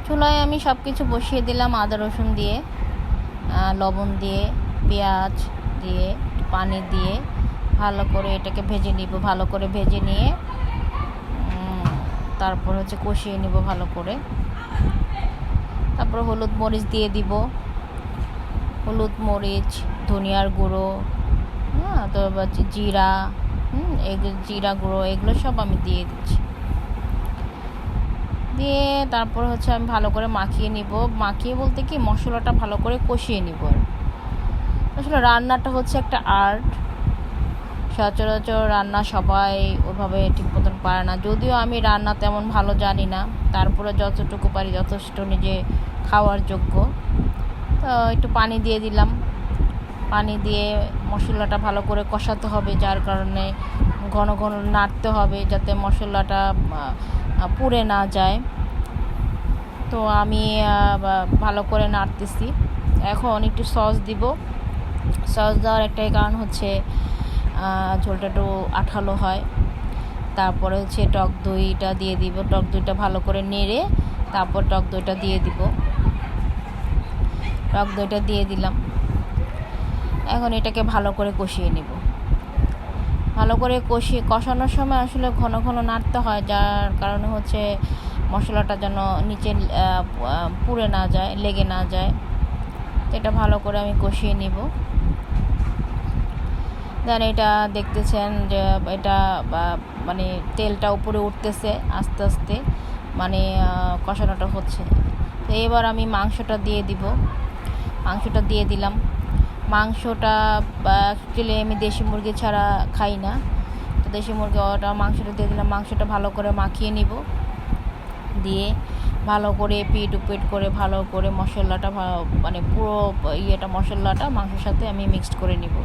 চুলায় আমি সব কিছু বসিয়ে দিলাম, আদা রসুন দিয়ে, লবণ দিয়ে, পেঁয়াজ দিয়ে, পানি দিয়ে ভালো করে এটাকে ভেজে নিব। ভালো করে ভেজে নিয়ে তারপর কষিয়ে নিব ভালো করে। তারপর হলুদ মরিচ দিয়ে দিব, হলুদ মরিচ, ধনিয়ার গুঁড়ো, তো জিরা, জিরা গুঁড়ো, এগুলো সব আমি দিয়ে দিচ্ছি। দিয়ে তারপর আমি ভালো করে মাখিয়ে নিব। মাখিয়ে বলতে কি, মশলাটা ভালো করে কষিয়ে নিব। আসলে রান্নাটা একটা আর্ট। সচরাচর রান্না সবাই ওইভাবে ঠিক মতন পারে না। যদিও আমি রান্না তেমন ভালো জানি না, তারপরে যতটুকু পারি যথেষ্ট নিজে খাওয়ার যোগ্য। তো একটু পানি দিয়ে দিলাম। পানি দিয়ে মশলাটা ভালো করে কষাতে হবে, যার কারণে ঘন ঘন নাড়তে হবে যাতে মশলাটা পুড়ে না যায়। তো আমি ভালো করে নাড়তেছি। এখন একটু সস দিব। সস দেওয়ার একটাই কারণ ঝোলটা একটু আঠালো হয়। তারপরে টক দইটা দিয়ে দিব। টক দইটা ভালো করে নেড়ে তারপর টক দইটা দিয়ে দিব। টক দইটা দিয়ে দিলাম। এখন এটাকে ভালো করে কষিয়ে নিব। ভালো করে কষানোর সময় আসলে ঘন ঘন নাড়তে হয়, যার কারণে মশলাটা যেন নিচে পুড়ে না যায়, লেগে না যায়। তো এটা ভালো করে আমি কষিয়ে নিব। দেন এটা দেখতেছেন যে এটা মানে তেলটা উপরে উঠতেছে আস্তে আস্তে, মানে কষানোটা হচ্ছে। তো এবার আমি মাংসটা দিয়ে দিব। মাংসটা দিয়ে দিলাম। মাংসটা অ্যাকচুয়ালি আমি দেশি মুরগি ছাড়া খাই না, তো দেশি মুরগি মাংসটা দিয়ে দিলাম। মাংসটা ভালো করে মাখিয়ে নিব। দিয়ে ভালো করে পিট উপিট করে ভালো করে মশলাটা মানে পুরো মশলাটা মাংসের সাথে আমি মিক্সড করে নিব।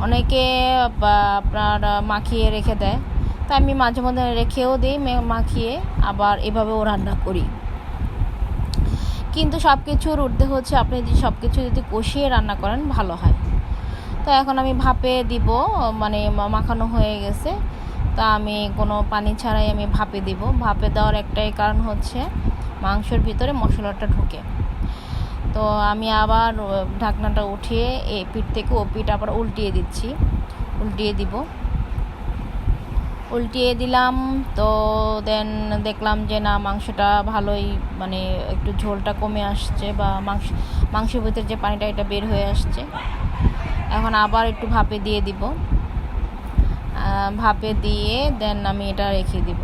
অনেকে আপনার মাখিয়ে রেখে দেয়, তো আমি মাঝে মধ্যে রেখেও দিই মাখিয়ে, আবার এভাবেও রান্না করি। কিন্তু সব কিছুর ঊর্ধ্বে আপনি যদি সব কিছু যদি কষিয়ে রান্না করেন ভালো হয়। তো এখন আমি ভাপে দিব, মানে মাখানো হয়ে গেছে। তা আমি কোনো পানি ছাড়াই আমি ভাপে দিব। ভাপে দেওয়ার একটাই কারণ মাংসের ভিতরে মশলাটা ঢুকে। তো আমি আবার ঢাকনাটা উঠিয়ে এই পিঠ থেকে ও পিঠ আবার উল্টিয়ে দিলাম। তো দেন দেখলাম যে না, মাংসটা ভালোই, মানে একটু ঝোলটা কমে আসছে, বা মাংসের ভিতরে যে পানিটা এটা বের হয়ে আসছে। এখন আবার একটু ভাপে দিয়ে দিব। ভাপে দিয়ে দেন আমি এটা রেখে দিব।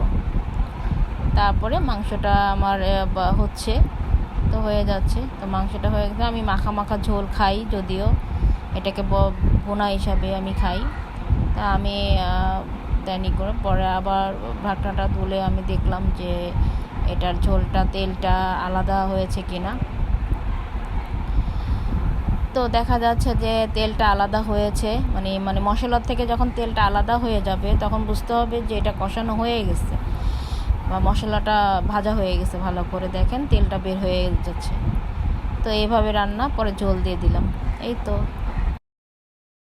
তারপরে মাংসটা আমার তো হয়ে যাচ্ছে। তো মাংসটা হয়ে গেছে। আমি মাখা মাখা ঝোল খাই, যদিও এটাকে বোনা হিসাবে আমি খাই। তা আমি দেনি করে পরে আবার ঢাকনাটা তুলে আমি দেখলাম যে এটার ঝোলটা, তেলটা আলাদা হয়েছে কিনা। তো দেখা যাচ্ছে যে তেলটা আলাদা হয়েছে, মানে মশলার থেকে যখন তেলটা আলাদা হয়ে যাবে তখন বুঝতে হবে যে এটা কষানো হয়ে গেছে বা মশলাটা ভাজা হয়ে গেছে। ভালো করে দেখেন তেলটা বের হয়ে যাচ্ছে। তো এইভাবে রান্না করে ঝোল দিয়ে দিলাম। এই তো।